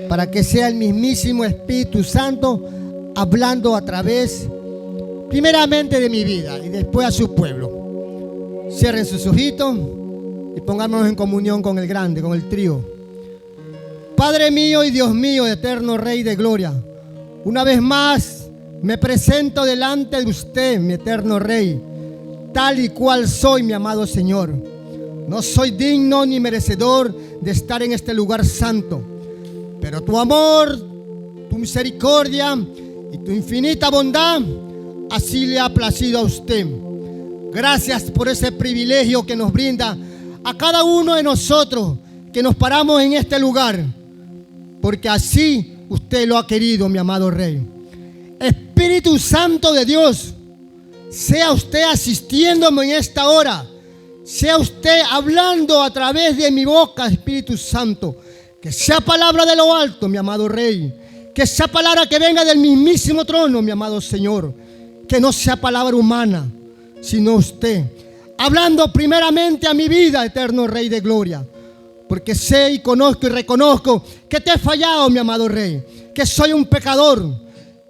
para que sea el mismísimo Espíritu Santo hablando a través, primeramente de mi vida y después a su pueblo. Cierren sus ojitos y pongámonos en comunión con el grande, con el trío. Padre mío y Dios mío, eterno Rey de gloria, una vez más me presento delante de usted, mi eterno Rey, tal y cual soy, mi amado Señor. No soy digno ni merecedor de estar en este lugar santo, pero tu amor, tu misericordia y tu infinita bondad así le ha placido a usted. Gracias por ese privilegio que nos brinda a cada uno de nosotros que nos paramos en este lugar, porque así usted lo ha querido, mi amado Rey. Espíritu Santo de Dios, sea usted asistiéndome en esta hora, sea usted hablando a través de mi boca, Espíritu Santo. Que sea palabra de lo alto, mi amado Rey. Que sea palabra que venga del mismísimo trono, mi amado Señor. Que no sea palabra humana, sino usted hablando primeramente a mi vida, eterno Rey de gloria. Porque sé y conozco y reconozco que te he fallado, mi amado Rey. Que soy un pecador,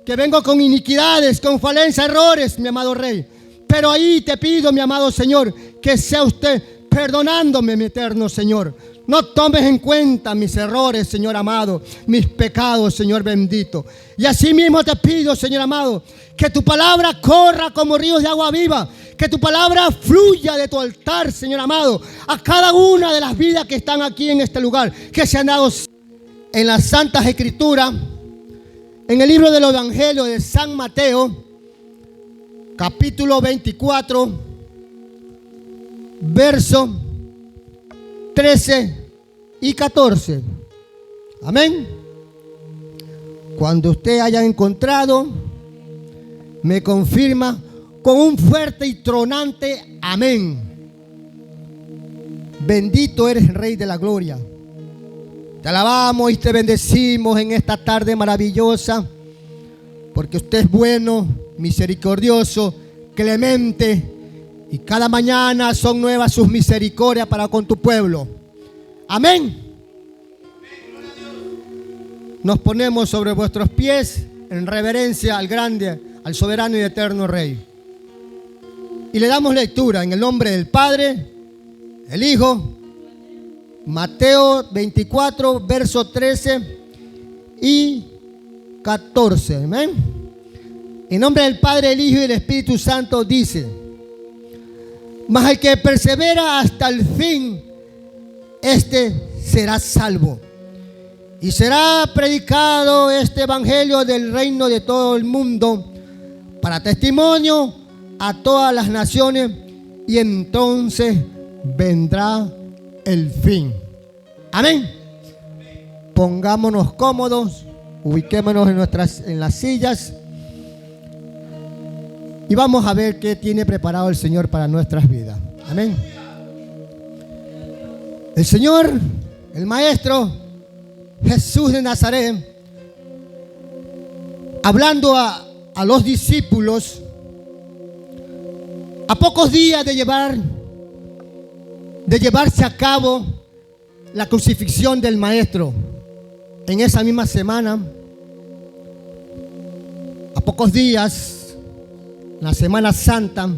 que vengo con iniquidades, con falencias, errores, mi amado Rey. Pero ahí te pido, mi amado Señor, que sea usted perdonándome, mi eterno Señor. No tomes en cuenta mis errores, Señor amado, mis pecados, Señor bendito. Y así mismo te pido, Señor amado, que tu palabra corra como ríos de agua viva, que tu palabra fluya de tu altar, Señor amado, a cada una de las vidas que están aquí en este lugar, que se han dado en las Santas Escrituras, en el libro del Evangelio de San Mateo, capítulo 24, verso 13 y 14. Amén. Cuando usted haya encontrado, me confirma con un fuerte y tronante amén. Bendito eres, Rey de la gloria. Te alabamos y te bendecimos en esta tarde maravillosa, porque usted es bueno, misericordioso, clemente, y cada mañana son nuevas sus misericordias para con tu pueblo. Amén. Nos ponemos sobre vuestros pies en reverencia al grande, al soberano y eterno Rey. Y le damos lectura en el nombre del Padre, el Hijo. Mateo 24, verso 13 y 14. Amén. En nombre del Padre, el Hijo y el Espíritu Santo dice: mas el que persevera hasta el fin, este será salvo. Y será predicado este evangelio del reino de todo el mundo para testimonio a todas las naciones, y entonces vendrá el fin. Amén. Pongámonos cómodos, ubiquémonos en las sillas y vamos a ver qué tiene preparado el Señor para nuestras vidas. Amén. El Señor, el Maestro Jesús de Nazaret, hablando a los discípulos, a pocos días de llevarse a cabo la crucifixión del Maestro, en esa misma semana, a pocos días, la Semana Santa,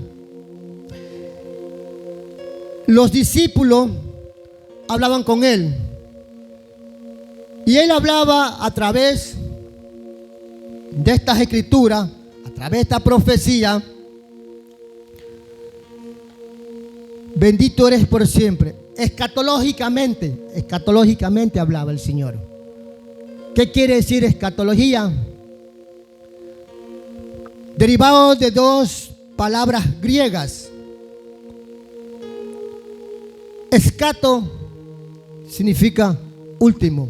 los discípulos hablaban con él, y él hablaba a través de estas escrituras, a través de esta profecía. Bendito eres por siempre. Escatológicamente hablaba el Señor. ¿Qué quiere decir escatología? Derivado de dos palabras griegas. Escato significa último,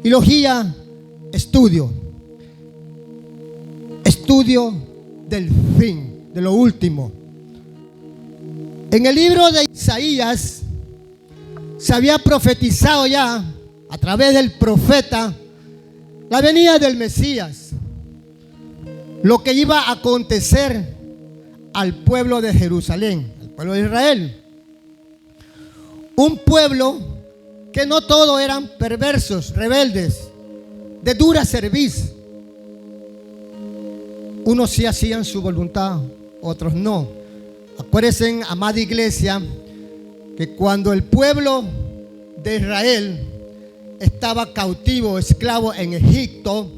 y logía, estudio. Estudio del fin, de lo último. En el libro de Isaías se había profetizado ya a través del profeta la venida del Mesías, lo que iba a acontecer al pueblo de Jerusalén, al pueblo de Israel. Un pueblo que no todos eran perversos, rebeldes, de dura cerviz. Unos sí hacían su voluntad, otros no. Acuérdense, amada iglesia, que cuando el pueblo de Israel estaba cautivo, esclavo en Egipto,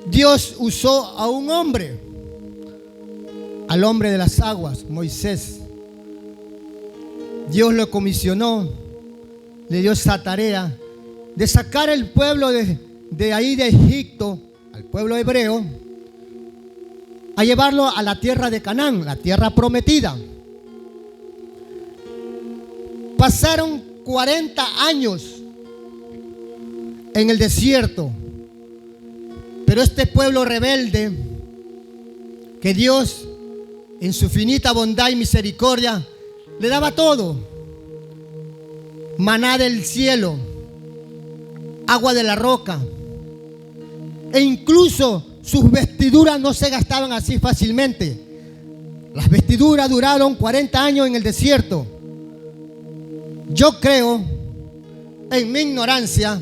Dios usó a un hombre, al hombre de las aguas, Moisés. Dios lo comisionó, le dio esa tarea de sacar el pueblo de ahí de Egipto, al pueblo hebreo, a llevarlo a la tierra de Canaán, la tierra prometida. Pasaron 40 años en el desierto, pero este pueblo rebelde, que Dios en su infinita bondad y misericordia le daba todo: maná del cielo, agua de la roca, e incluso sus vestiduras no se gastaban así fácilmente. Las vestiduras duraron 40 años en el desierto. Yo creo, en mi ignorancia,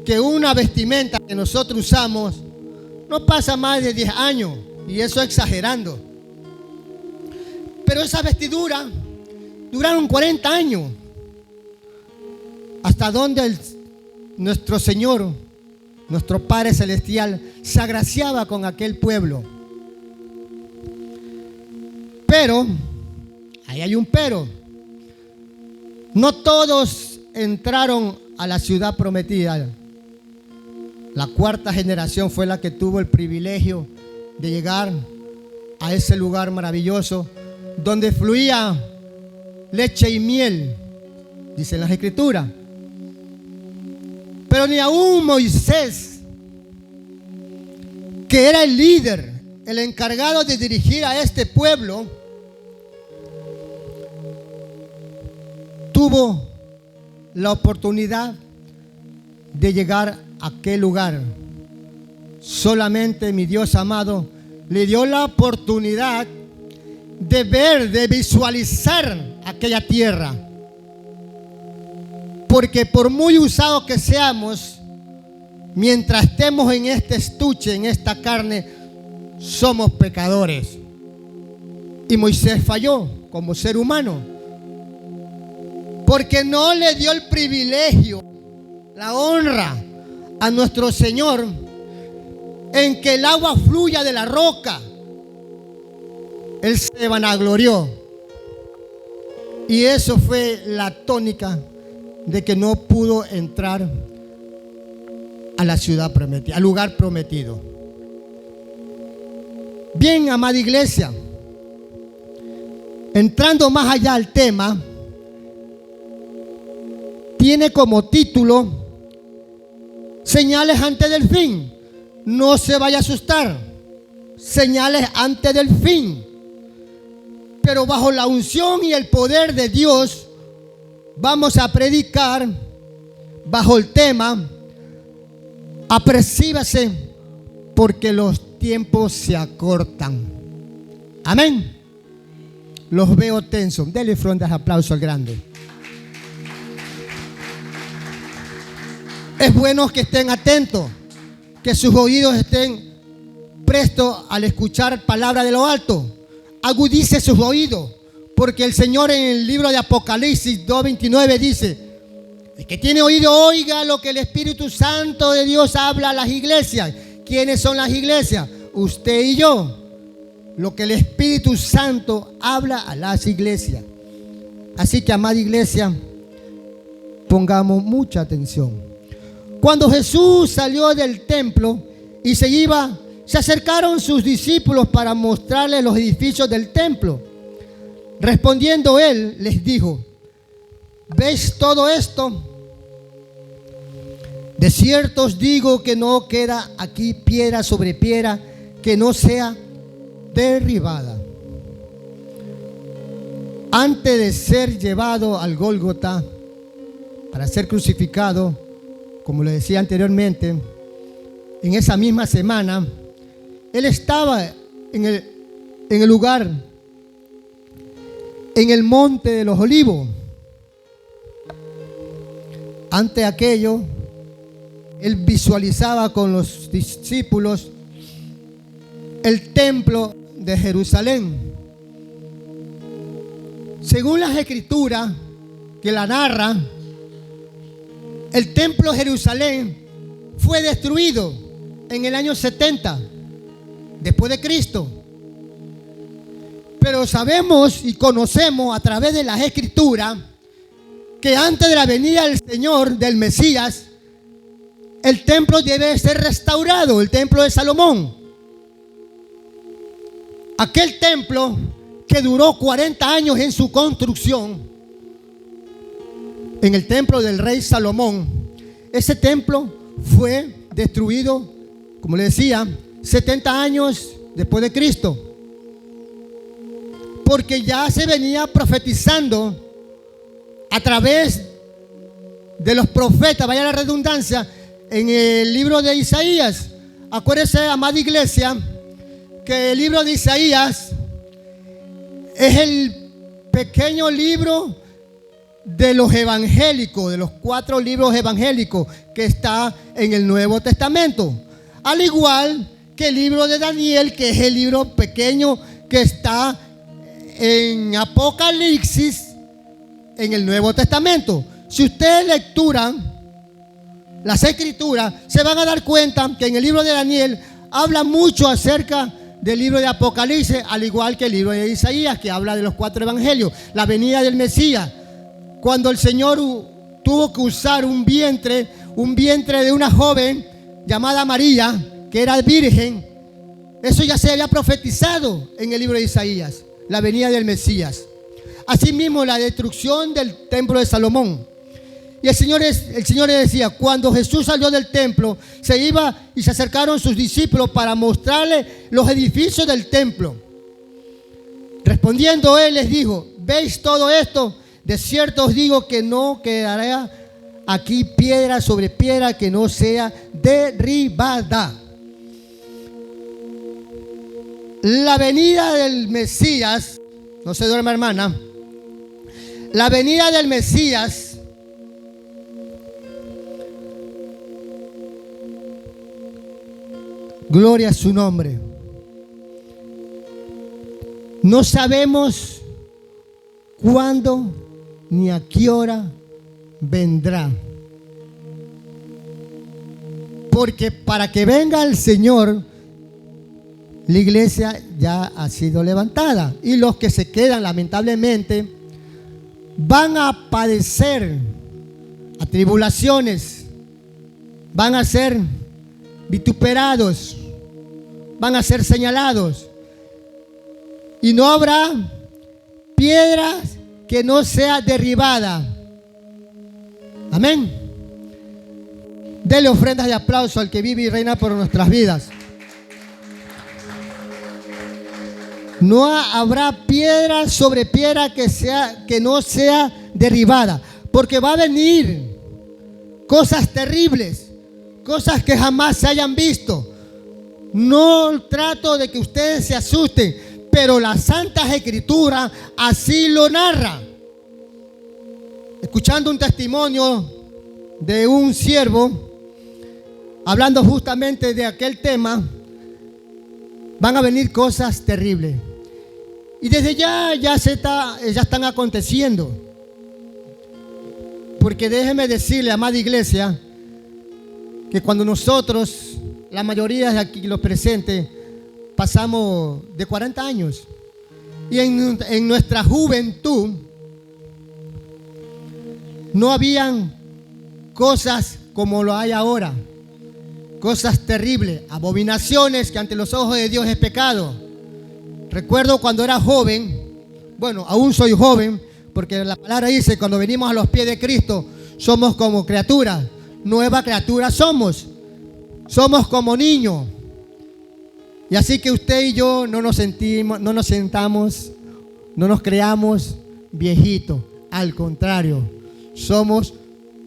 que una vestimenta que nosotros usamos no pasa más de 10 años, y eso exagerando. Pero esas vestiduras duraron 40 años. Hasta donde nuestro Señor, nuestro Padre Celestial, se agraciaba con aquel pueblo. Pero, ahí hay un pero. No todos entraron a la ciudad prometida. La cuarta generación fue la que tuvo el privilegio de llegar a ese lugar maravilloso donde fluía leche y miel, dicen las Escrituras. Pero ni aún Moisés, que era el líder, el encargado de dirigir a este pueblo, tuvo la oportunidad de llegar a aquel lugar. Solamente mi Dios amado le dio la oportunidad de ver, de visualizar aquella tierra. Porque por muy usados que seamos, mientras estemos en este estuche, en esta carne, somos pecadores. Y Moisés falló como ser humano, porque no le dio el privilegio, la honra a nuestro Señor en que el agua fluya de la roca. Él se vanaglorió, y eso fue la tónica de que no pudo entrar a la ciudad prometida, al lugar prometido. Bien, amada iglesia, entrando más allá al tema, tiene como título Señales antes del fin. No se vaya a asustar, señales antes del fin. Pero bajo la unción y el poder de Dios vamos a predicar bajo el tema: apresívase, porque los tiempos se acortan. Amén. Los veo tensos. Denle frondas aplauso al grande. Es bueno que estén atentos, que sus oídos estén prestos al escuchar palabra de lo alto. Agudice sus oídos, porque el Señor en el libro de Apocalipsis 2:29 dice: el que tiene oído oiga lo que el Espíritu Santo de Dios habla a las iglesias. ¿Quiénes son las iglesias? Usted y yo. Lo que el Espíritu Santo habla a las iglesias. Así que, amada iglesia, pongamos mucha atención. Cuando Jesús salió del templo y se iba, se acercaron sus discípulos para mostrarles los edificios del templo. Respondiendo él, les dijo: ¿ves todo esto? De cierto os digo que no queda aquí piedra sobre piedra que no sea derribada. Antes de ser llevado al Gólgota para ser crucificado, como le decía anteriormente, en esa misma semana, él estaba en el lugar, en el monte de los olivos. Ante aquello, él visualizaba con los discípulos el templo de Jerusalén. Según las escrituras que la narra, el templo de Jerusalén fue destruido en el año 70 después de Cristo. Pero sabemos y conocemos a través de las escrituras que antes de la venida del Señor, del Mesías, el templo debe ser restaurado, el templo de Salomón. Aquel templo que duró 40 años en su construcción, en el templo del rey Salomón, ese templo fue destruido, como le decía, 70 años después de Cristo. Porque ya se venía profetizando a través de los profetas, vaya la redundancia, en el libro de Isaías. Acuérdese, amada iglesia, que el libro de Isaías es el pequeño libro de los evangélicos, de los 4 libros evangélicos que está en el Nuevo Testamento. Al igual que el libro de Daniel, que es el libro pequeño que está en Apocalipsis en el Nuevo Testamento. Si ustedes lecturan las escrituras, se van a dar cuenta que en el libro de Daniel habla mucho acerca del libro de Apocalipsis, al igual que el libro de Isaías, que habla de los 4 evangelios, la venida del Mesías. Cuando el Señor tuvo que usar un vientre de una joven llamada María, que era virgen, eso ya se había profetizado en el libro de Isaías, la venida del Mesías. Asimismo, la destrucción del templo de Salomón. Y el Señor le decía, cuando Jesús salió del templo, se iba y se acercaron sus discípulos para mostrarle los edificios del templo. Respondiendo él les dijo, ¿veis todo esto? De cierto os digo que no quedará aquí piedra sobre piedra que no sea derribada. La venida del Mesías, no se duerma hermana, la venida del Mesías gloria a su nombre. No sabemos cuándo ni a qué hora vendrá. Porque para que venga el Señor, la iglesia ya ha sido levantada. Y los que se quedan, lamentablemente, van a padecer atribulaciones, van a ser vituperados, van a ser señalados. Y no habrá piedra que no sea derribada. Amén. Dele ofrendas de aplauso al que vive y reina por nuestras vidas. No habrá piedra sobre piedra que no sea derribada, porque va a venir cosas terribles, cosas que jamás se hayan visto. No trato de que ustedes se asusten, pero las Santas Escrituras así lo narran. Escuchando un testimonio de un siervo, hablando justamente de aquel tema, van a venir cosas terribles. Y desde ya están aconteciendo. Porque déjeme decirle, amada iglesia, que cuando nosotros, la mayoría de aquí los presentes, pasamos de 40 años. Y en nuestra juventud no habían cosas como lo hay ahora. Cosas terribles, abominaciones que ante los ojos de Dios es pecado. Recuerdo cuando era joven, bueno, aún soy joven, porque la palabra dice, cuando venimos a los pies de Cristo, somos como criaturas, nueva criatura somos como niños. Y así que usted y yo no nos sentamos, no nos creamos viejitos, al contrario, somos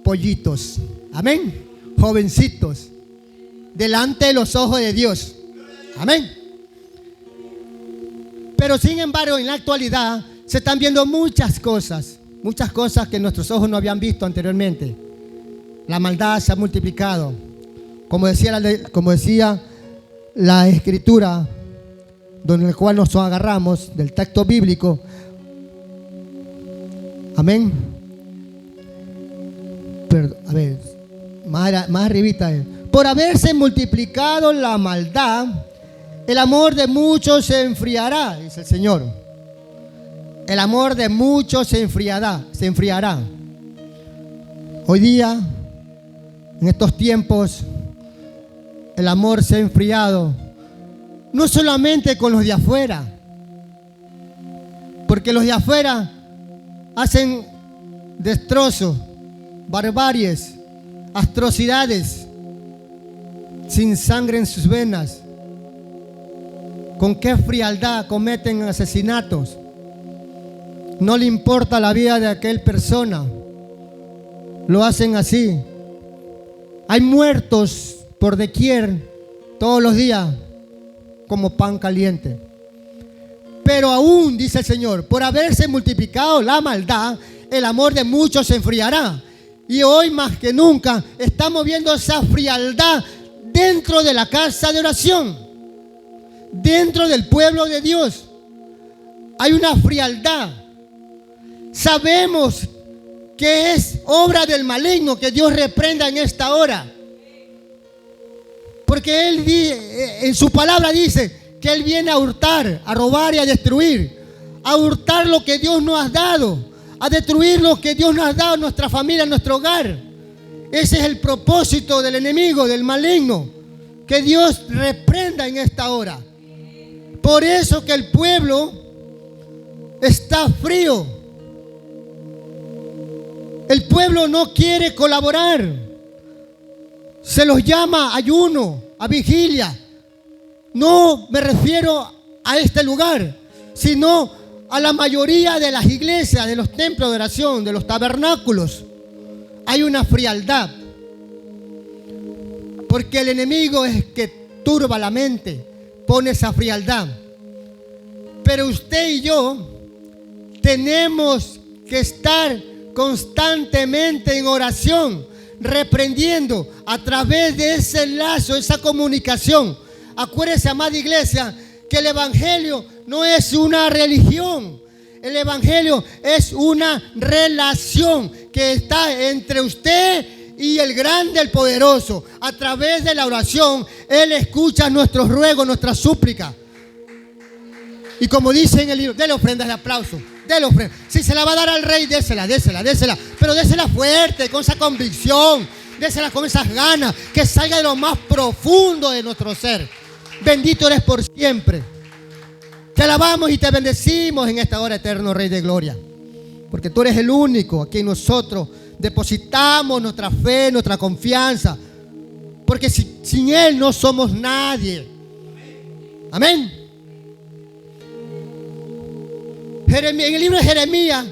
pollitos, amén, jovencitos, delante de los ojos de Dios, amén. Pero sin embargo, en la actualidad se están viendo muchas cosas que nuestros ojos no habían visto anteriormente. la maldad se ha multiplicado. Como decía la escritura, donde el cual nos agarramos del texto bíblico. Amén. Pero, a ver, más arribita. Por haberse multiplicado la maldad, el amor de muchos se enfriará, dice el Señor. El amor de muchos se enfriará. Hoy día, en estos tiempos, el amor se ha enfriado. No solamente con los de afuera, porque los de afuera hacen destrozos, barbaries, atrocidades, sin sangre en sus venas. Con qué frialdad cometen asesinatos. No le importa la vida de aquella persona. Lo hacen así. Hay muertos por doquier todos los días como pan caliente. Pero aún, dice el Señor, por haberse multiplicado la maldad, el amor de muchos se enfriará. Y hoy más que nunca estamos viendo esa frialdad dentro de la casa de oración, dentro del pueblo de Dios. Hay una frialdad. Sabemos que es obra del maligno, que Dios reprenda en esta hora. Porque Él en su palabra dice que Él viene a hurtar, a robar y a destruir. A hurtar lo que Dios nos ha dado, a destruir lo que Dios nos ha dado a nuestra familia, a nuestro hogar. Ese es el propósito del enemigo, del maligno. Que Dios reprenda en esta hora. Por eso que el pueblo está frío. El pueblo no quiere colaborar. Se los llama a ayuno, a vigilia. No me refiero a este lugar, sino a la mayoría de las iglesias, de los templos de oración, de los tabernáculos. Hay una frialdad. Porque el enemigo es que turba la mente, pone esa frialdad. Pero usted y yo tenemos que estar constantemente en oración, reprendiendo a través de ese lazo, esa comunicación. Acuérdese, amada iglesia, que el evangelio no es una religión. El evangelio es una relación que está entre usted y el grande, el poderoso. A través de la oración, Él escucha nuestros ruegos, nuestras súplicas. Y como dice en el libro, déle ofrendas de aplauso. Déle ofrenda. Si se la va a dar al rey, désela. Pero désela fuerte, con esa convicción. Désela con esas ganas, que salga de lo más profundo de nuestro ser. Bendito eres por siempre. Te alabamos y te bendecimos en esta hora, eterno Rey de Gloria. Porque tú eres el único a quien nosotros depositamos nuestra fe, nuestra confianza. Porque sin Él no somos nadie. Amén. En el libro de Jeremías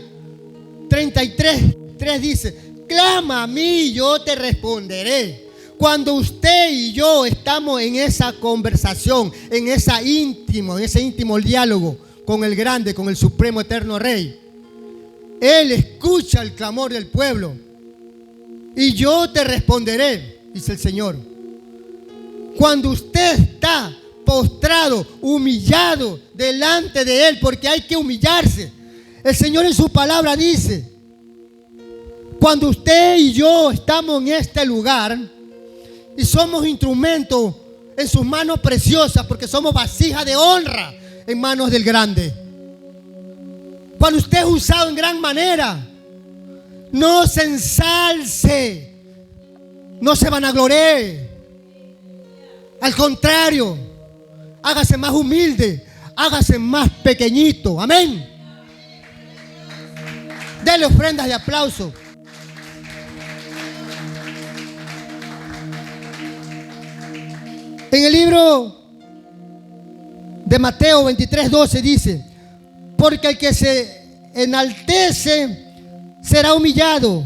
33:3 dice: clama a mí y yo te responderé. Cuando usted y yo estamos en esa conversación, en ese íntimo diálogo con el grande, con el supremo eterno Rey, Él escucha el clamor del pueblo. Y yo te responderé, dice el Señor. Cuando usted está postrado, humillado delante de Él, porque hay que humillarse. El Señor en su palabra dice: cuando usted y yo estamos en este lugar y somos instrumentos en sus manos preciosas, porque somos vasijas de honra en manos del grande. Cuando usted es usado en gran manera, no se ensalce, no se vanaglorie. Al contrario, hágase más humilde, hágase más pequeñito. Amén. Dele ofrendas de aplauso. En el libro de Mateo 23:12 dice: porque el que se enaltece será humillado,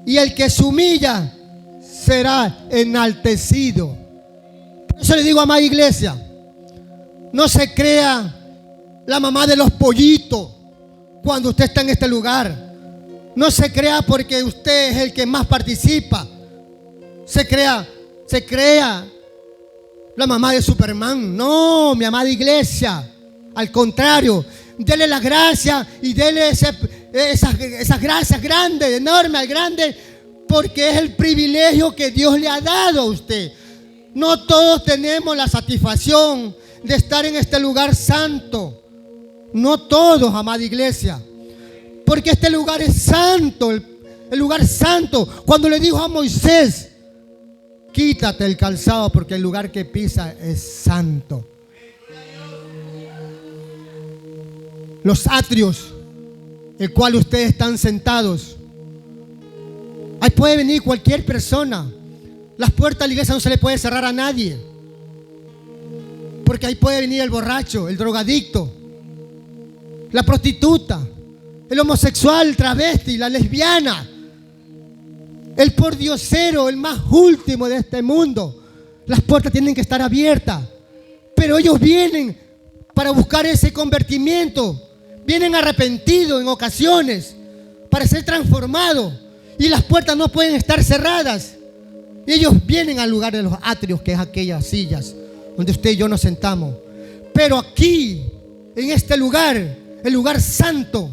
y el que se humilla será enaltecido. Por eso le digo, amada iglesia, no se crea la mamá de los pollitos cuando usted está en este lugar. No se crea porque usted es el que más participa. Se crea la mamá de Superman. No, mi amada iglesia. Al contrario, dele la gracia y dele esas gracias grandes, enormes, grandes, porque es el privilegio que Dios le ha dado a usted. No todos tenemos la satisfacción de estar en este lugar santo. No todos, amada iglesia. Porque este lugar es santo, el lugar santo. Cuando le dijo a Moisés, quítate el calzado porque el lugar que pisa es santo. Los atrios, el cual ustedes están sentados, ahí puede venir cualquier persona. Las puertas de la iglesia no se le puede cerrar a nadie, porque ahí puede venir el borracho, el drogadicto, la prostituta, el homosexual, el travesti, la lesbiana, el pordiosero, el más último de este mundo. Las puertas tienen que estar abiertas, pero ellos vienen para buscar ese convertimiento. Vienen arrepentidos en ocasiones para ser transformados, y las puertas no pueden estar cerradas. Y ellos vienen al lugar de los atrios, que es aquellas sillas donde usted y yo nos sentamos. Pero aquí, en este lugar, el lugar santo,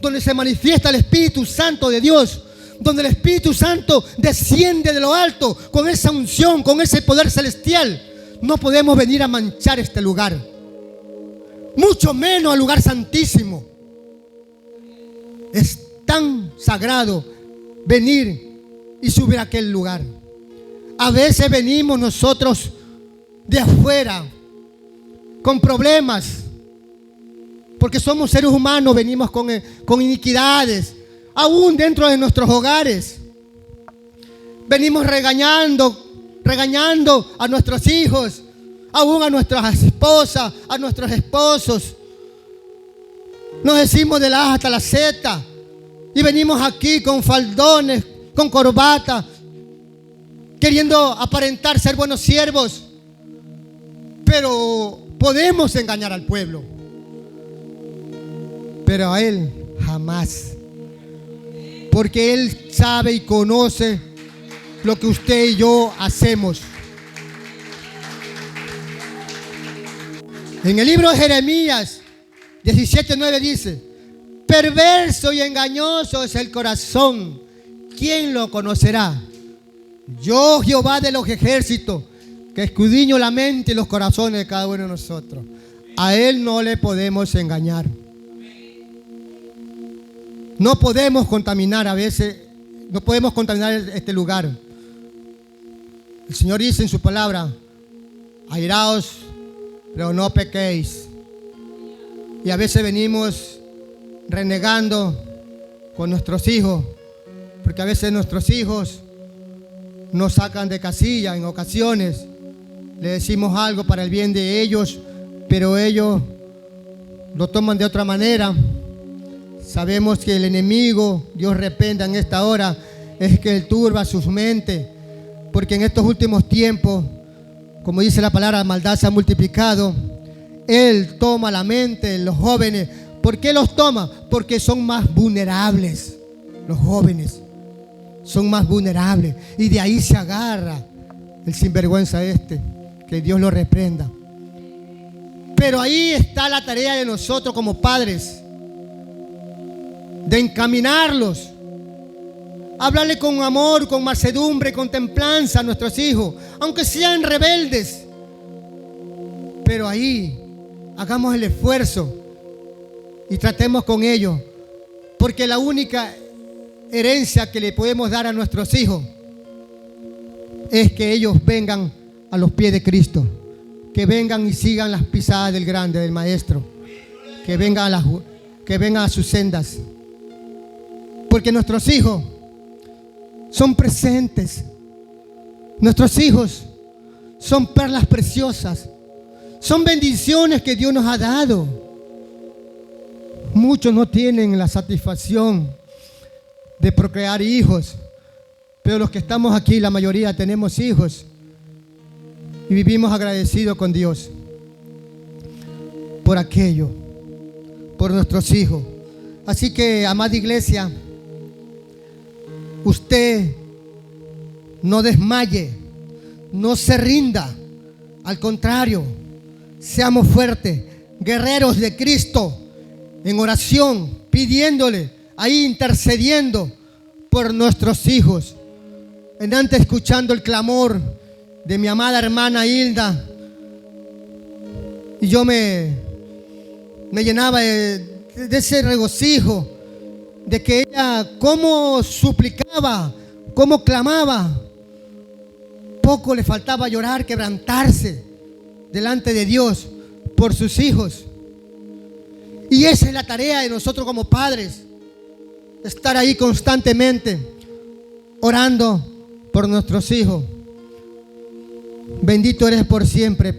donde se manifiesta el Espíritu Santo de Dios, donde el Espíritu Santo desciende de lo alto con esa unción, con ese poder celestial, no podemos venir a manchar este lugar, mucho menos al lugar santísimo. Es tan sagrado venir y subir a aquel lugar. A veces venimos nosotros de afuera con problemas, porque somos seres humanos, venimos con iniquidades, aún dentro de nuestros hogares. Venimos regañando a nuestros hijos, aún a nuestras esposas, a nuestros esposos. Nos decimos de la A hasta la Z y venimos aquí con faldones, con corbata, queriendo aparentar ser buenos siervos, pero podemos engañar al pueblo, pero a Él jamás, porque Él sabe y conoce lo que usted y yo hacemos. En el libro de Jeremías 17:9 dice: perverso y engañoso es el corazón, ¿quién lo conocerá? Yo, Jehová de los ejércitos, que escudriño la mente y los corazones de cada uno de nosotros. A Él no le podemos engañar. No podemos contaminar a veces, no podemos contaminar este lugar. El Señor dice en su palabra: airaos, pero no pequéis. Y a veces venimos renegando con nuestros hijos, porque a veces nuestros hijos nos sacan de casilla en ocasiones. Le decimos algo para el bien de ellos, pero ellos lo toman de otra manera. Sabemos que el enemigo, Dios reprenda en esta hora, es que él turba sus mentes, porque en estos últimos tiempos, como dice la palabra, la maldad se ha multiplicado. Él toma la mente de los jóvenes. ¿Por qué los toma? Porque son más vulnerables. Los jóvenes son más vulnerables, y de ahí se agarra el sinvergüenza este, que Dios lo reprenda. Pero ahí está la tarea de nosotros como padres, de encaminarlos, hablarle con amor, con mansedumbre, con templanza a nuestros hijos, aunque sean rebeldes. Pero ahí hagamos el esfuerzo y tratemos con ellos, porque la única herencia que le podemos dar a nuestros hijos es que ellos vengan a los pies de Cristo, que vengan y sigan las pisadas del grande, del maestro, que vengan a sus sendas, porque nuestros hijos son presentes, nuestros hijos son perlas preciosas, son bendiciones que Dios nos ha dado. Muchos no tienen la satisfacción de procrear hijos, pero los que estamos aquí, la mayoría tenemos hijos y vivimos agradecidos con Dios por aquello, por nuestros hijos. Así que, amada iglesia, usted no desmaye, no se rinda. Al contrario, seamos fuertes, guerreros de Cristo, en oración, pidiéndole, ahí intercediendo por nuestros hijos. En antes escuchando el clamor de mi amada hermana Hilda, y yo me llenaba de ese regocijo de que ella cómo suplicaba, cómo clamaba. Poco le faltaba llorar, quebrantarse delante de Dios por sus hijos. Y esa es la tarea de nosotros como padres, estar ahí constantemente orando por nuestros hijos. Bendito eres por siempre,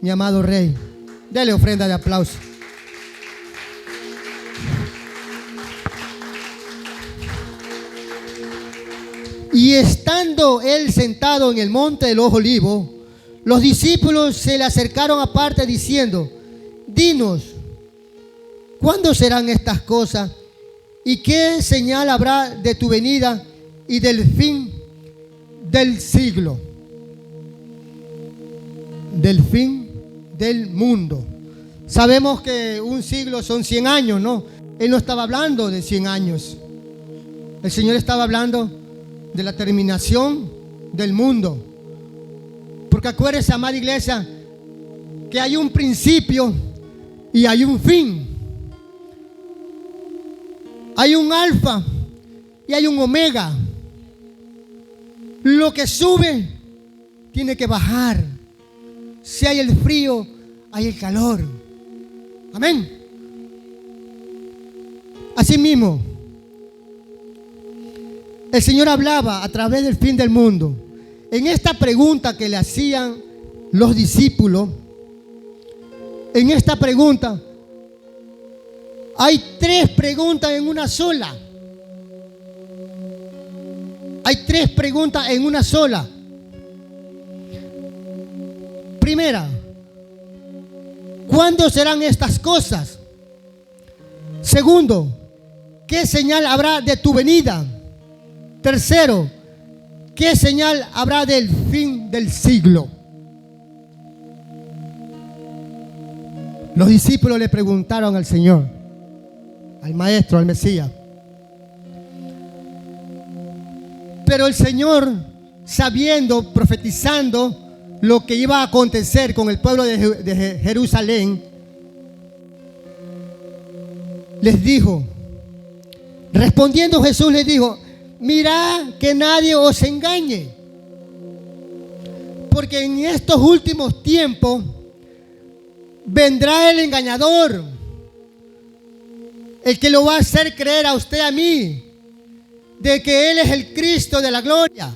mi amado Rey. Dele ofrenda de aplauso. Y estando él sentado en el monte de los olivos, los discípulos se le acercaron aparte diciendo: dinos, ¿cuándo serán estas cosas? ¿Y qué señal habrá de tu venida y del fin del siglo? Del fin del mundo. Sabemos que un siglo son 100 años, ¿no? Él no estaba hablando de 100 años. El Señor estaba hablando de la terminación del mundo. Porque acuérdese, amada iglesia, que hay un principio y hay un fin. Hay un alfa y hay un omega. Lo que sube tiene que bajar. Si hay el frío, hay el calor. Amén. Asimismo, el Señor hablaba a través del fin del mundo. En esta pregunta que le hacían los discípulos, en esta pregunta, hay 3 preguntas en una sola. Hay 3 preguntas en una sola. Primera, ¿cuándo serán estas cosas? Segundo, ¿qué señal habrá de tu venida? Tercero, ¿qué señal habrá del fin del siglo? Los discípulos le preguntaron al Señor, al Maestro, al Mesías. Pero el Señor, sabiendo, profetizando lo que iba a acontecer con el pueblo de Jerusalén, les dijo, respondiendo Jesús les dijo: mirad que nadie os engañe, porque en estos últimos tiempos vendrá el engañador, el que lo va a hacer creer a usted, a mí, de que Él es el Cristo de la gloria.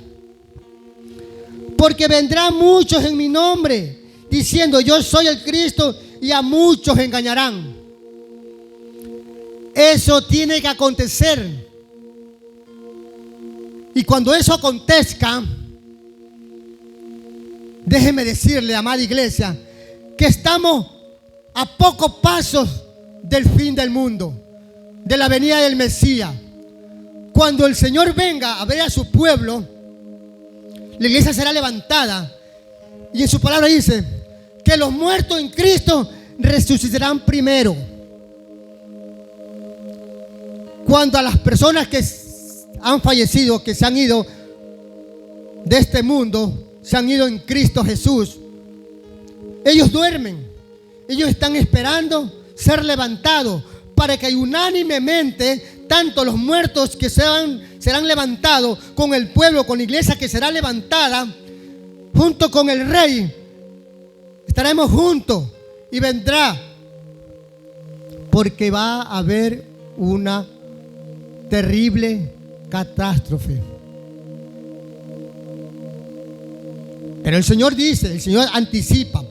Porque vendrán muchos en mi nombre, diciendo: yo soy el Cristo, y a muchos engañarán. Eso tiene que acontecer. Y cuando eso acontezca, déjeme decirle, amada iglesia, que estamos a pocos pasos del fin del mundo, de la venida del Mesías. Cuando el Señor venga a ver a su pueblo, la iglesia será levantada. Y en su palabra dice que los muertos en Cristo resucitarán primero. Cuando a las personas que han fallecido, que se han ido de este mundo, se han ido en Cristo Jesús, ellos duermen. Ellos están esperando ser levantados para que unánimemente tanto los muertos que serán levantados con el pueblo, con la iglesia que será levantada junto con el Rey, estaremos juntos y vendrá, porque va a haber una terrible catástrofe. Pero el Señor dice, el Señor anticipa,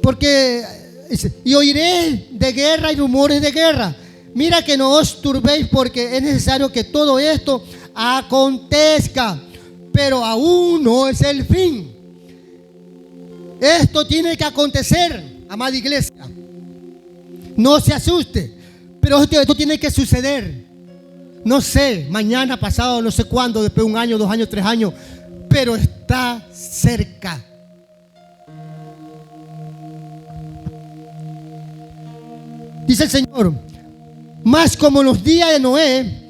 porque dice: y oiré de guerra y rumores de guerra. Mira que no os turbéis, porque es necesario que todo esto acontezca, pero aún no es el fin. Esto tiene que acontecer, amada iglesia. No se asuste, pero esto tiene que suceder. No sé, mañana, pasado, no sé cuándo, después de 1 año, 2 años, 3 años, pero está cerca. Dice el Señor, más como en los días de Noé,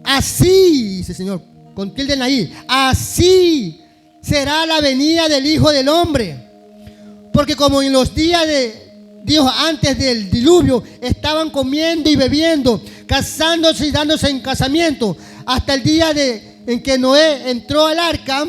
así, dice el Señor, con tilde en ahí, así será la venida del Hijo del Hombre. Porque como en los días de Dios antes del diluvio estaban comiendo y bebiendo, casándose y dándose en casamiento, hasta el día en que Noé entró al arca,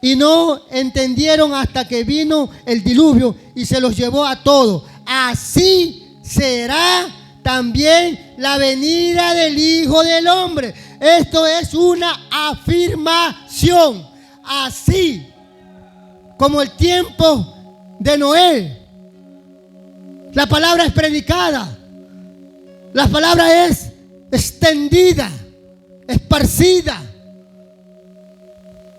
y no entendieron hasta que vino el diluvio y se los llevó a todos. Así será también la venida del Hijo del Hombre. Esto es una afirmación. Así como el tiempo de Noé, la palabra es predicada, la palabra es extendida, esparcida,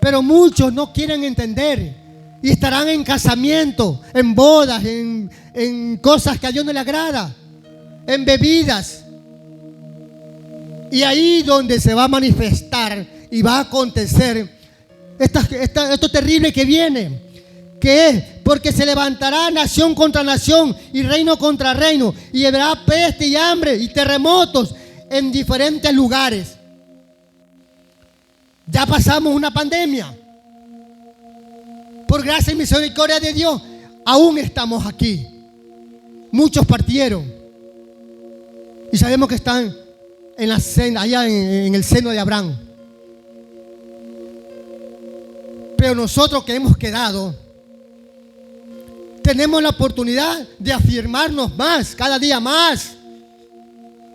pero muchos no quieren entender y estarán en casamiento, en bodas, en cosas que a Dios no le agrada, en bebidas. Y ahí donde se va a manifestar y va a acontecer esto terrible que viene, que es porque se levantará nación contra nación y reino contra reino, y habrá peste y hambre y terremotos en diferentes lugares. Ya pasamos una pandemia. Por gracia y misericordia de Dios, aún estamos aquí. Muchos partieron y sabemos que están en la cena, allá en el seno de Abraham. Pero nosotros que hemos quedado, tenemos la oportunidad de afirmarnos más, cada día más,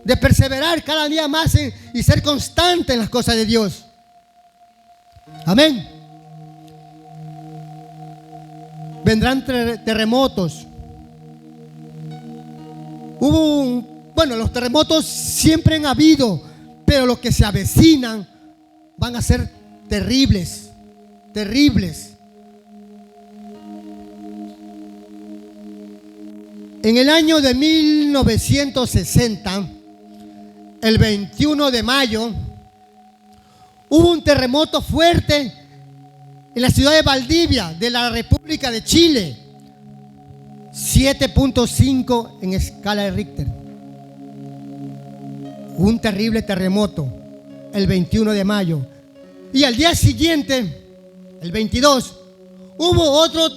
de perseverar cada día más y ser constante en las cosas de Dios. Amén. Vendrán terremotos. Los terremotos siempre han habido, pero los que se avecinan van a ser terribles, terribles. En el año de 1960, el 21 de mayo, hubo un terremoto fuerte en la ciudad de Valdivia, de la República de Chile. 7.5 en escala de Richter. Un terrible terremoto el 21 de mayo. Y al día siguiente, el 22, hubo otro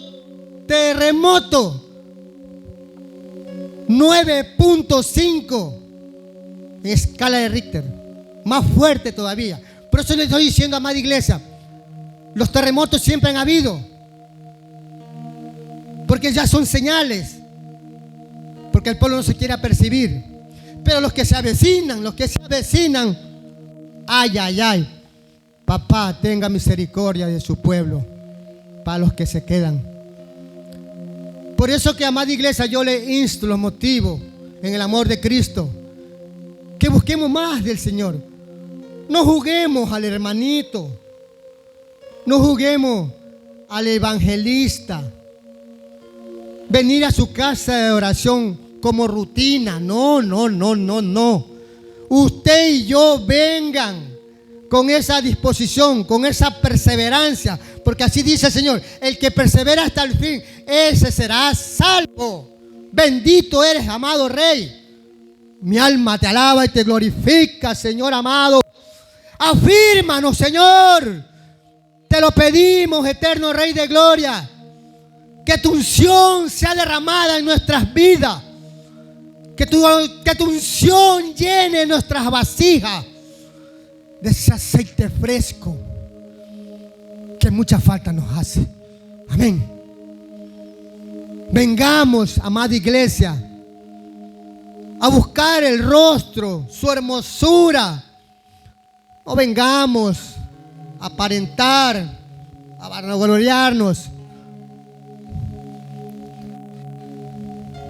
terremoto. 9.5 en escala de Richter. Más fuerte todavía. Por eso le estoy diciendo, amada iglesia, los terremotos siempre han habido, porque ya son señales, porque el pueblo no se quiere apercibir. Pero los que se avecinan, ay, ay, ay, papá, tenga misericordia de su pueblo, para los que se quedan. Por eso que, amada iglesia, yo le insto, los motivo en el amor de Cristo, que busquemos más del Señor. No juguemos al hermanito, no juguemos al evangelista, venir a su casa de oración como rutina. No. Usted y yo vengan con esa disposición, con esa perseverancia, porque así dice el Señor: el que persevera hasta el fin, ese será salvo. Bendito eres, amado Rey. Mi alma te alaba y te glorifica, Señor amado. Afírmanos, Señor. Te lo pedimos, eterno Rey de gloria. Que tu unción sea derramada en nuestras vidas. Que tu unción llene nuestras vasijas de ese aceite fresco que mucha falta nos hace. Amén. Vengamos, amada iglesia, a buscar el rostro, su hermosura. No vengamos a aparentar, a vanagloriarnos.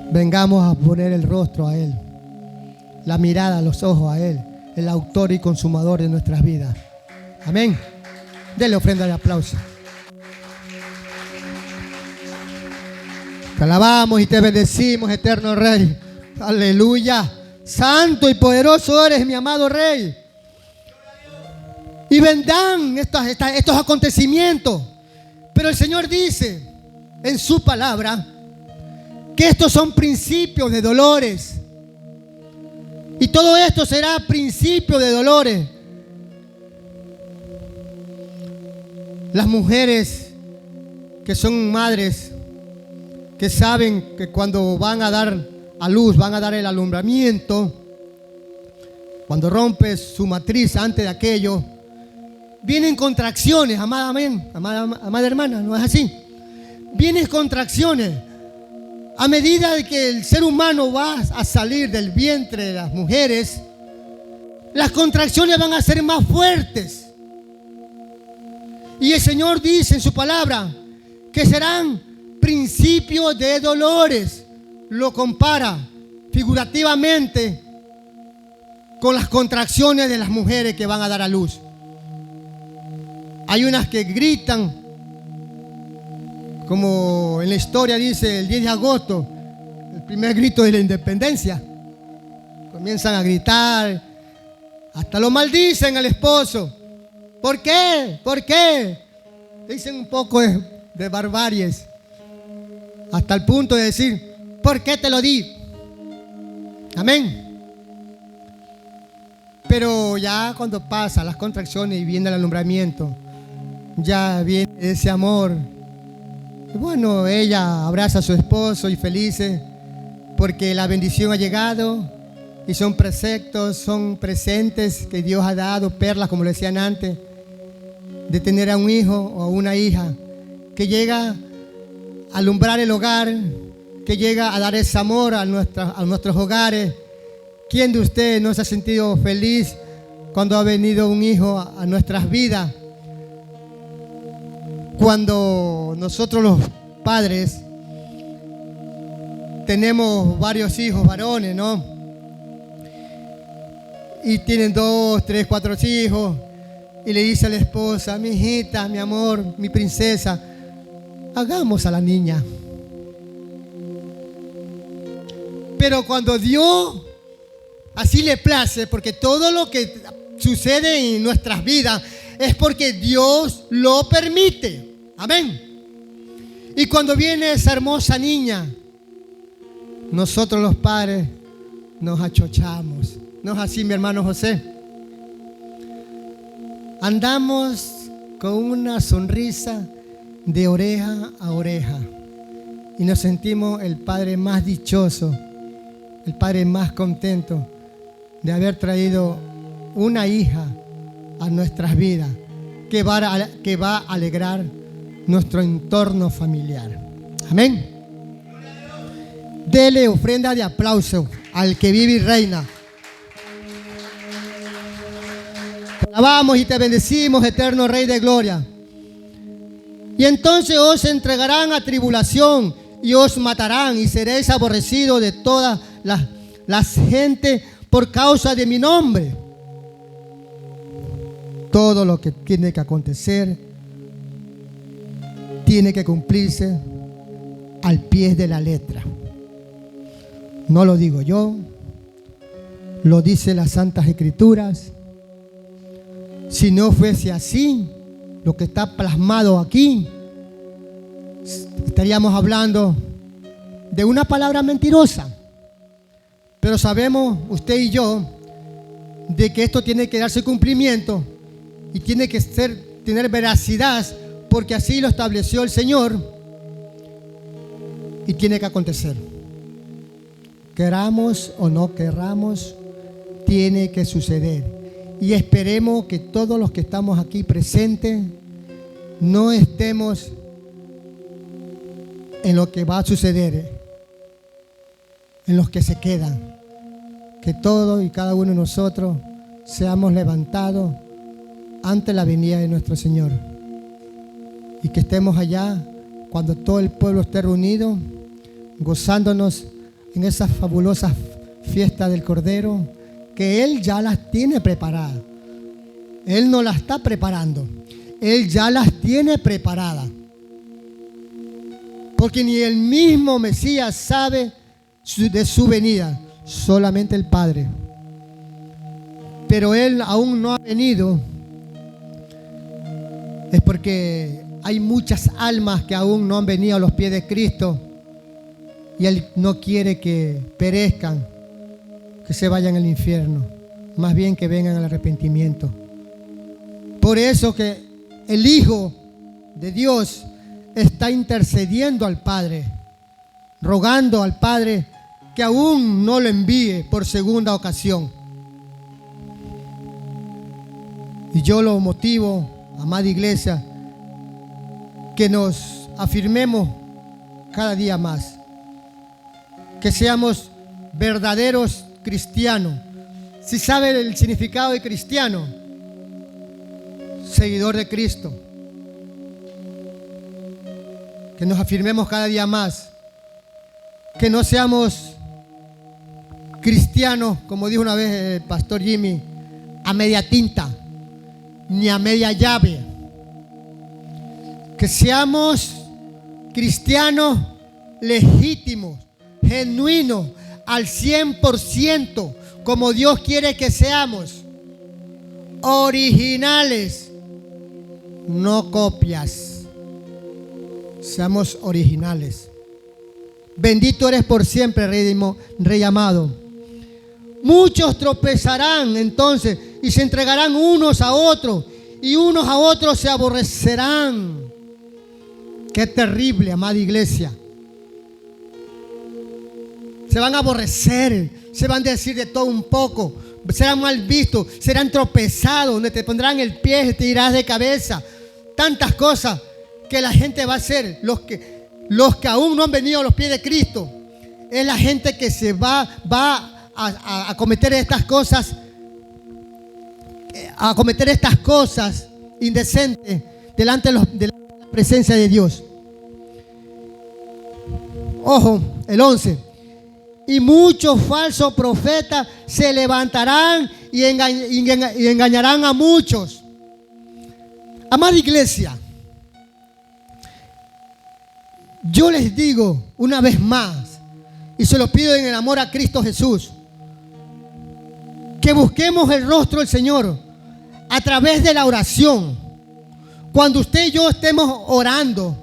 Vengamos a poner el rostro a Él, la mirada, los ojos a Él, el autor y consumador de nuestras vidas. Amén. Denle ofrenda de aplauso. Te alabamos y te bendecimos, eterno Rey. Aleluya. Santo y poderoso eres, mi amado Rey. Y vendrán estos acontecimientos. Pero el Señor dice en su palabra que estos son principios de dolores. Y todo esto será principio de dolores. Las mujeres que son madres, que saben que cuando van a dar a luz, van a dar el alumbramiento, cuando rompe su matriz antes de aquello, vienen contracciones, amada, amén, amada hermana, ¿no es así? Vienen contracciones. A medida de que el ser humano va a salir del vientre de las mujeres, las contracciones van a ser más fuertes. Y el Señor dice en su palabra que serán principios de dolores. Lo compara figurativamente con las contracciones de las mujeres que van a dar a luz. Hay unas que gritan, como en la historia dice el 10 de agosto, el primer grito de la independencia. Comienzan a gritar, hasta lo maldicen al esposo. ¿Por qué? ¿Por qué? Dicen un poco de barbaries, hasta el punto de decir, ¿por qué te lo di? Amén. Pero ya cuando pasan las contracciones y viene el alumbramiento, ya viene ese amor. Y bueno, ella abraza a su esposo y felices porque la bendición ha llegado y son preceptos, son presentes que Dios ha dado, perlas como lo decían antes, de tener a un hijo o a una hija que llega a alumbrar el hogar, que llega a dar ese amor a nuestros hogares. ¿Quién de ustedes no se ha sentido feliz cuando ha venido un hijo a nuestras vidas? Cuando nosotros los padres tenemos varios hijos varones, ¿no? Y tienen 2, 3, 4 hijos, y le dice a la esposa, mi hijita, mi amor, mi princesa, hagamos a la niña. Pero cuando Dios así le place, porque todo lo que sucede en nuestras vidas es porque Dios lo permite. Amén. Y cuando viene esa hermosa niña, nosotros los padres nos achochamos. ¿No es así, mi hermano José? Andamos con una sonrisa de oreja a oreja y nos sentimos el padre más dichoso, el padre más contento de haber traído una hija a nuestras vidas que va a alegrar nuestro entorno familiar. Amén. Dele ofrenda de aplauso al que vive y reina. Te alabamos y te bendecimos, eterno Rey de gloria. Y entonces os entregarán a tribulación y os matarán y seréis aborrecidos de todas las gentes por causa de mi nombre. Todo lo que tiene que acontecer tiene que cumplirse al pie de la letra. No lo digo yo, lo dice las Santas Escrituras. Si no fuese así, lo que está plasmado aquí, estaríamos hablando de una palabra mentirosa. Pero sabemos, usted y yo, de que esto tiene que darse cumplimiento y tiene que tener veracidad, porque así lo estableció el Señor y tiene que acontecer. Queramos o no queramos, tiene que suceder. Y esperemos que todos los que estamos aquí presentes no estemos en lo que va a suceder, en los que se quedan. Que todos y cada uno de nosotros seamos levantados ante la venida de nuestro Señor. Y que estemos allá cuando todo el pueblo esté reunido, gozándonos en esas fabulosas fiestas del Cordero, que Él ya las tiene preparadas. Él no las está preparando, Él ya las tiene preparadas. Porque ni el mismo Mesías sabe de su venida, solamente el Padre. Pero Él aún no ha venido. Es porque hay muchas almas que aún no han venido a los pies de Cristo. Y Él no quiere que perezcan, que se vayan al infierno. Más bien que vengan al arrepentimiento. Por eso que el Hijo de Dios está intercediendo al Padre, rogando al Padre que aún no lo envíe por segunda ocasión. Y yo lo motivo, amada iglesia, que nos afirmemos cada día más, que seamos verdaderos cristianos. Si sabe el significado de cristiano, seguidor de Cristo, que nos afirmemos cada día más, que no seamos cristianos, como dijo una vez el pastor Jimmy, a media tinta, ni a media llave. Que seamos cristianos legítimos, genuinos, al 100%, como Dios quiere que seamos. Originales, no copias. Seamos originales. Bendito eres por siempre, Rey amado. Muchos tropezarán entonces y se entregarán unos a otros, y unos a otros se aborrecerán. Qué terrible, amada iglesia. Se van a aborrecer, se van a decir de todo un poco, serán mal vistos, serán tropezados, donde te pondrán el pie y te irás de cabeza. Tantas cosas que la gente va a hacer. Los que aún no han venido a los pies de Cristo, es la gente que se va a cometer estas cosas, indecentes delante de la presencia de Dios. Ojo, el 11. Y muchos falsos profetas se levantarán y engañarán a muchos. Amada iglesia, yo les digo una vez más, y se lo pido en el amor a Cristo Jesús, que busquemos el rostro del Señor a través de la oración. Cuando usted y yo estemos orando,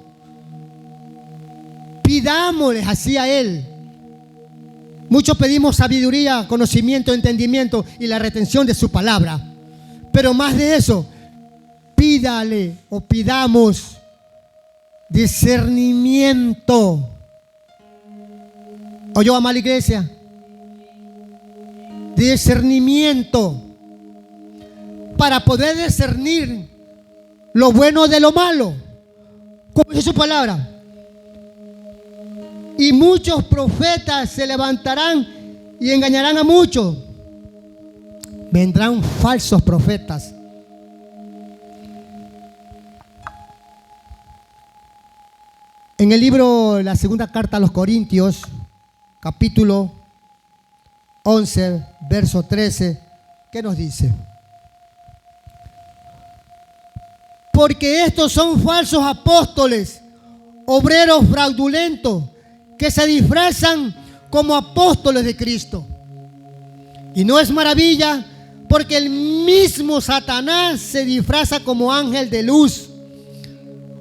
pidámosles así a Él. Muchos pedimos sabiduría, conocimiento, entendimiento y la retención de su palabra. Pero más de eso, pídale o pidamos discernimiento. ¿Oyó, amada iglesia? Discernimiento. Para poder discernir lo bueno de lo malo. Como dice su palabra. Y muchos profetas se levantarán y engañarán a muchos. Vendrán falsos profetas. En el libro, la segunda carta a los Corintios, capítulo 11, verso 13, ¿qué nos dice? Porque estos son falsos apóstoles, obreros fraudulentos, que se disfrazan como apóstoles de Cristo. Y no es maravilla, porque el mismo Satanás se disfraza como ángel de luz.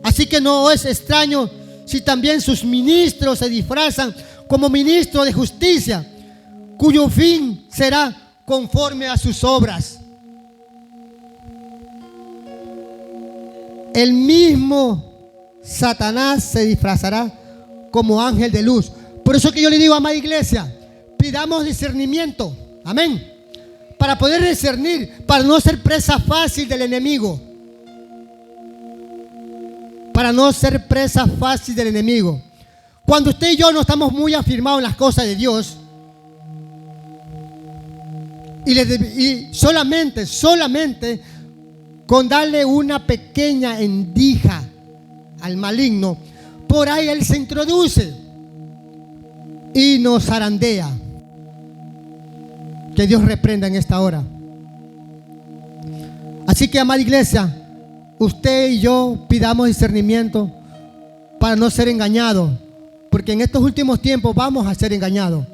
Así que no es extraño si también sus ministros se disfrazan como ministros de justicia, cuyo fin será conforme a sus obras. El mismo Satanás se disfrazará como ángel de luz. Por eso que yo le digo, amada iglesia, pidamos discernimiento, amén, para poder discernir, para no ser presa fácil del enemigo, para no ser presa fácil del enemigo. Cuando usted y yo no estamos muy afirmados en las cosas de Dios, y solamente con darle una pequeña endija al maligno, por ahí él se introduce y nos zarandea. Que Dios reprenda en esta hora. Así que, amada iglesia, usted y yo pidamos discernimiento para no ser engañados, porque en estos últimos tiempos vamos a ser engañados.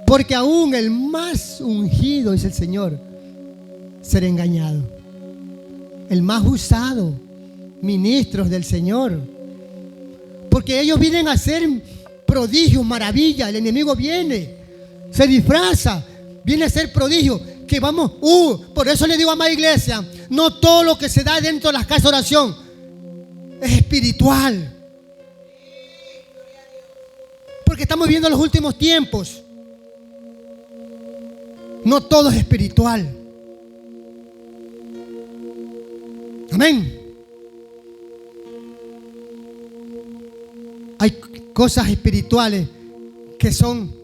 Porque aún el más ungido, dice el Señor, será engañado. El más usado, ministros del Señor. Porque ellos vienen a hacer prodigios, maravillas. El enemigo viene, se disfraza, viene a hacer prodigios. Que vamos, por eso le digo a amada iglesia, no todo lo que se da dentro de las casas de oración es espiritual. Porque estamos viviendo los últimos tiempos. No todo es espiritual. Amén. Hay cosas espirituales que son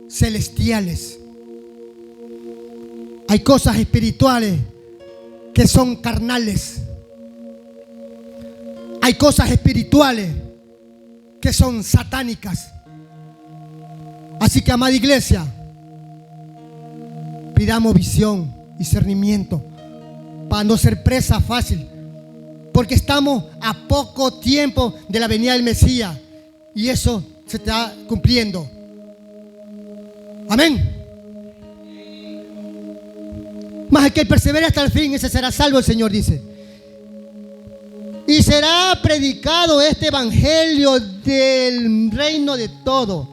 celestiales. Hay cosas espirituales que son carnales. Hay cosas espirituales que son satánicas. Así que, amada iglesia, pidamos visión, discernimiento, para no ser presa fácil. Porque estamos a poco tiempo de la venida del Mesías. Y eso se está cumpliendo. Amén. Mas el que persevere hasta el fin, ese será salvo, el Señor dice. Y será predicado este evangelio del reino de todo.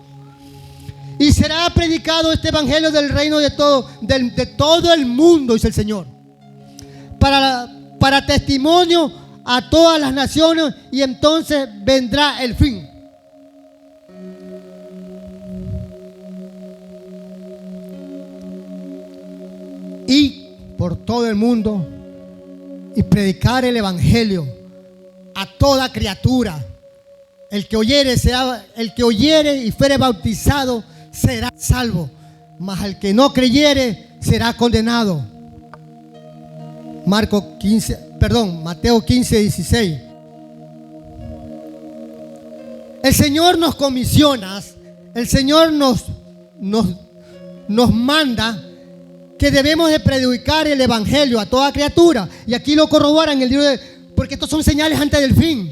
Y será predicado este evangelio del reino de todo, de todo el mundo, dice el Señor. Para testimonio a todas las naciones, y entonces vendrá el fin. Y por todo el mundo y predicar el evangelio a toda criatura. El que oyere y fuere bautizado será salvo, mas el que no creyere será condenado. Mateo 15, 16. El Señor nos comisiona, el Señor nos manda que debemos de predicar el evangelio a toda criatura. Y aquí lo corroboran en el libro porque estos son señales antes del fin.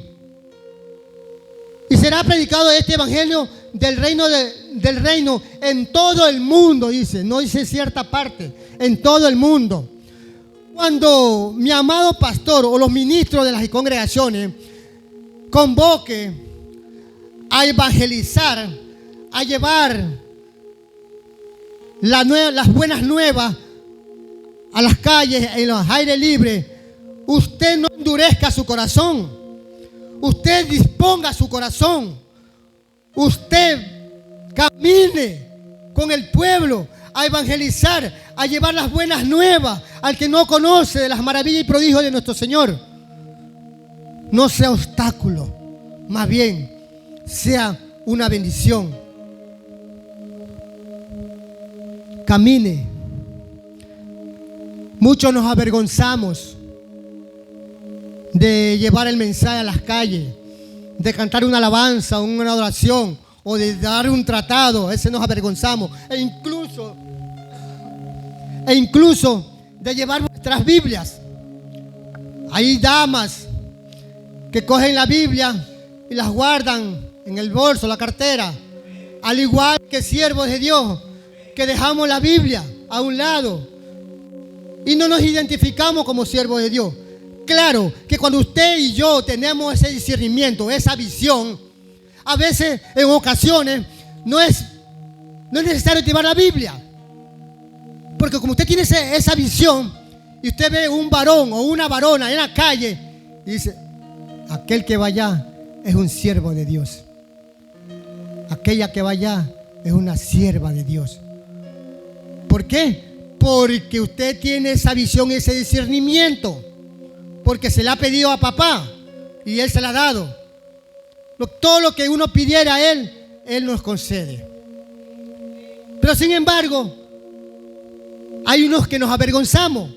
Y será predicado este evangelio del reino en todo el mundo, dice. No dice cierta parte, en todo el mundo. Cuando mi amado pastor o los ministros de las congregaciones convoque a evangelizar, a llevar las buenas nuevas a las calles, en los aires libres, usted no endurezca su corazón. Usted disponga su corazón. Usted camine con el pueblo a evangelizar, a llevar las buenas nuevas al que no conoce de las maravillas y prodigios de nuestro Señor. No sea obstáculo, más bien sea una bendición. Camine. Muchos nos avergonzamos de llevar el mensaje a las calles, de cantar una alabanza, una adoración, o de dar un tratado. Ese nos avergonzamos. E incluso de llevar nuestras Biblias. Hay damas que cogen la Biblia y las guardan en el bolso, la cartera, al igual que siervos de Dios, que dejamos la Biblia a un lado y no nos identificamos como siervos de Dios. Claro que cuando usted y yo tenemos ese discernimiento, esa visión, a veces, en ocasiones, no es necesario llevar la Biblia. Porque como usted tiene esa visión y usted ve un varón o una varona en la calle y dice, aquel que va allá es un siervo de Dios. Aquella que va allá es una sierva de Dios. ¿Por qué? Porque usted tiene esa visión, ese discernimiento. Porque se le ha pedido a papá y Él se la ha dado. Todo lo que uno pidiera a Él, Él nos concede. Pero sin embargo, hay unos que nos avergonzamos.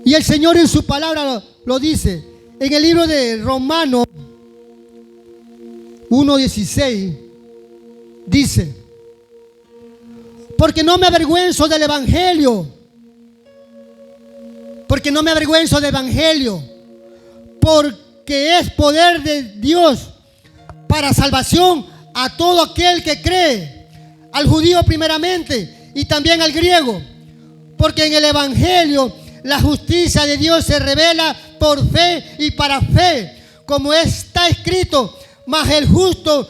Y el Señor en su palabra lo dice. En el libro de Romanos 1:16 dice: porque no me avergüenzo del evangelio. Porque no me avergüenzo del evangelio. Porque es poder de Dios para salvación a todo aquel que cree. al judío primeramente y también al griego, porque en el Evangelio la justicia de Dios se revela por fe y para fe, como está escrito, mas el justo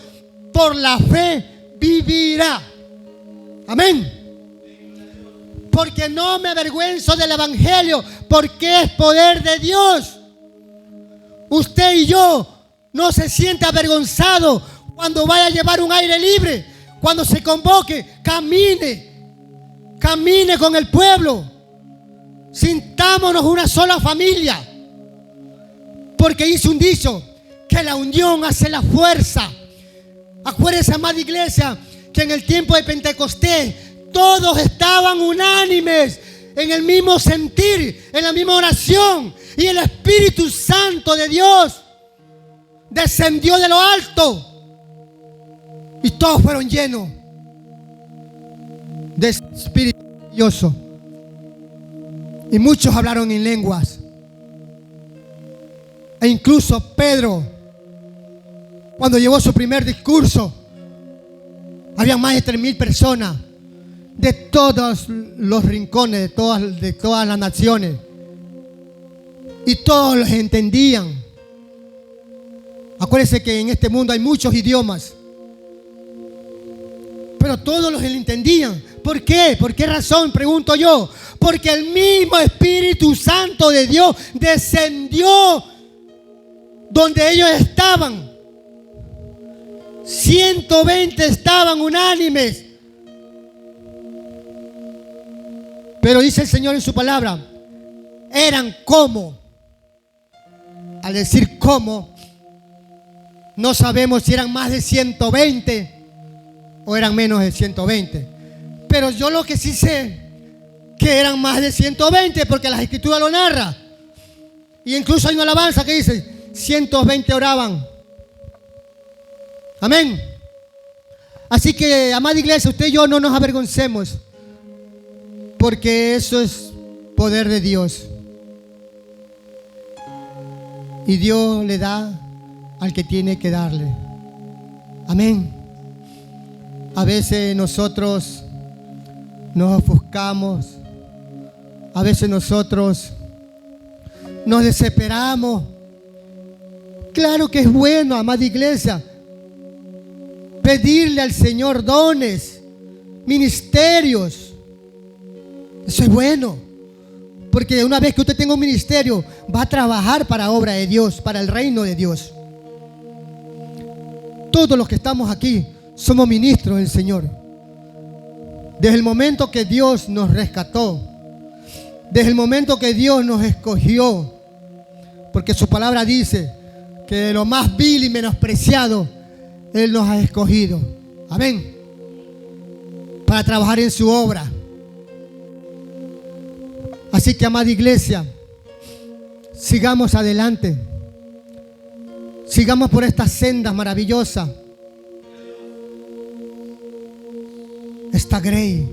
por la fe vivirá. Amén. Porque no me avergüenzo del Evangelio, porque es poder de Dios. Usted y yo no se sienta avergonzado cuando vaya a llevar un aire libre, cuando se convoque, camine con el pueblo, sintámonos una sola familia, porque dice un dicho, que la unión hace la fuerza. Acuérdense, amada iglesia, que en el tiempo de Pentecostés todos estaban unánimes en el mismo sentir, en la misma oración, y el Espíritu Santo de Dios descendió de lo alto y todos fueron llenos de Espíritu Dios. Y muchos hablaron en lenguas. E incluso Pedro, cuando llevó su primer discurso, había más de 3,000 personas de todos los rincones, de todas las naciones. Y todos los entendían. Acuérdense que en este mundo hay muchos idiomas, pero todos los entendían. ¿Por qué? ¿Por qué razón? Pregunto yo. Porque el mismo Espíritu Santo de Dios descendió donde ellos estaban. 120 estaban unánimes. Pero dice el Señor en su palabra, eran como. Al decir como, no sabemos si eran más de 120 o eran menos de 120. Pero yo lo que sí sé, que eran más de 120, porque las Escrituras lo narran. Y incluso hay una alabanza que dice, 120 oraban. Amén. Así que, amada iglesia, usted y yo no nos avergoncemos, porque eso es poder de Dios. Y Dios le da al que tiene que darle. Amén. A veces nosotros nos ofuscamos. A veces nosotros nos desesperamos. Claro que es bueno, amada iglesia, pedirle al Señor dones, ministerios. Eso es bueno, porque una vez que usted tenga un ministerio, va a trabajar para obra de Dios, para el reino de Dios. Todos los que estamos aquí somos ministros del Señor. Desde el momento que Dios nos rescató, desde el momento que Dios nos escogió, porque su palabra dice que de lo más vil y menospreciado Él nos ha escogido. Amén. Para trabajar en su obra. Así que, amada iglesia, sigamos adelante. Sigamos por estas sendas maravillosas. Esta grey,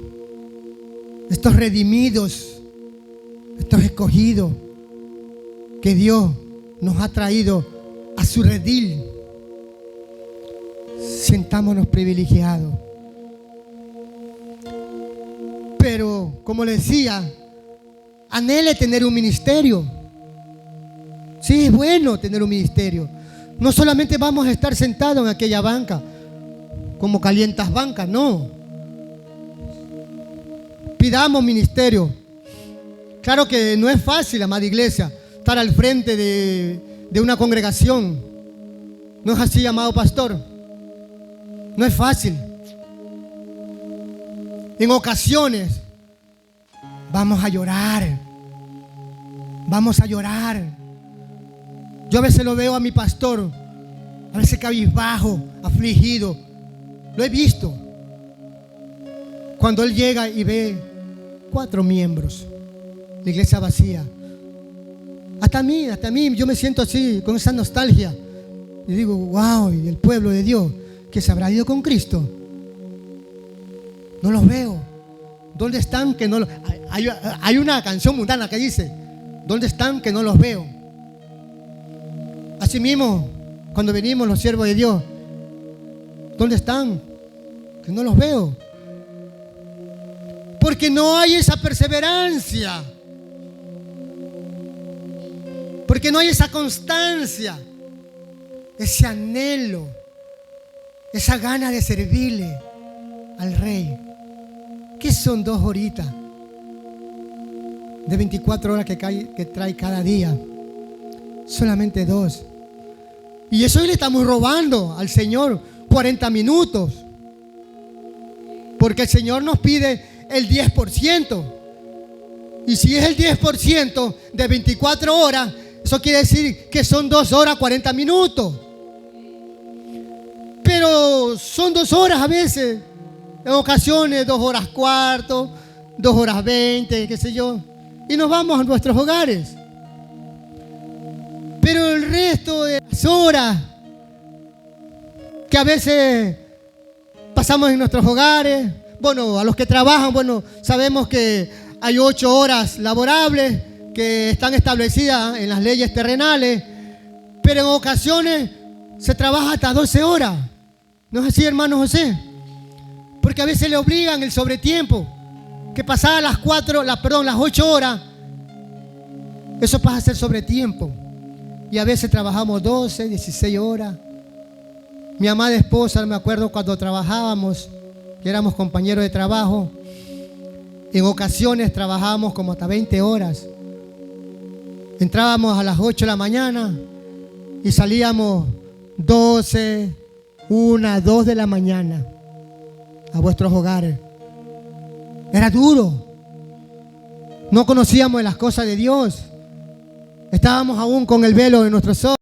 estos redimidos, estos escogidos que Dios nos ha traído a su redil. Sentámonos privilegiados. Pero, como le decía, anhele tener un ministerio. Sí, es bueno tener un ministerio. No solamente vamos a estar sentados en aquella banca como calientas bancas, no. Pidamos ministerio. Claro que no es fácil, amada iglesia, estar al frente de una congregación. ¿No es así, amado pastor? No es fácil. En ocasiones vamos a llorar. Vamos a llorar. Yo a veces lo veo a mi pastor, a veces cabizbajo, afligido. Lo he visto. Cuando él llega y ve 4 miembros, la iglesia vacía. Hasta a mí, yo me siento así, con esa nostalgia. Y digo, wow, y el pueblo de Dios que se habrá ido con Cristo. No los veo. ¿Dónde están que no los... Hay una canción mundana que dice, ¿dónde están que no los veo? Así mismo, cuando venimos los siervos de Dios, ¿dónde están? Que no los veo. Porque no hay esa perseverancia. Porque no hay esa constancia, ese anhelo, esa gana de servirle al Rey. ¿Qué son 2 horitas de 24 horas que trae cada día? Solamente 2. Y eso le estamos robando al Señor 40 minutos. Porque el Señor nos pide el 10%. Y si es el 10% de 24 horas, eso quiere decir que son 2 horas 40 minutos. Pero son 2 horas a veces. En ocasiones 2 horas cuarto, 2 horas 20, qué sé yo. Y nos vamos a nuestros hogares. Pero el resto de las horas que a veces pasamos en nuestros hogares, bueno, a los que trabajan, bueno, sabemos que hay 8 horas laborables que están establecidas en las leyes terrenales, pero en ocasiones se trabaja hasta 12 horas. ¿No es así, hermano José? Porque a veces le obligan el sobretiempo, que pasadas las 8 horas, eso pasa a ser sobretiempo. Y a veces trabajamos 12, 16 horas. Mi amada esposa, me acuerdo cuando trabajábamos, que éramos compañeros de trabajo, en ocasiones trabajábamos como hasta 20 horas. Entrábamos a las 8 de la mañana y salíamos 12, 1, 2 de la mañana a vuestros hogares. Era duro. No conocíamos las cosas de Dios. Estábamos aún con el velo de nuestros ojos.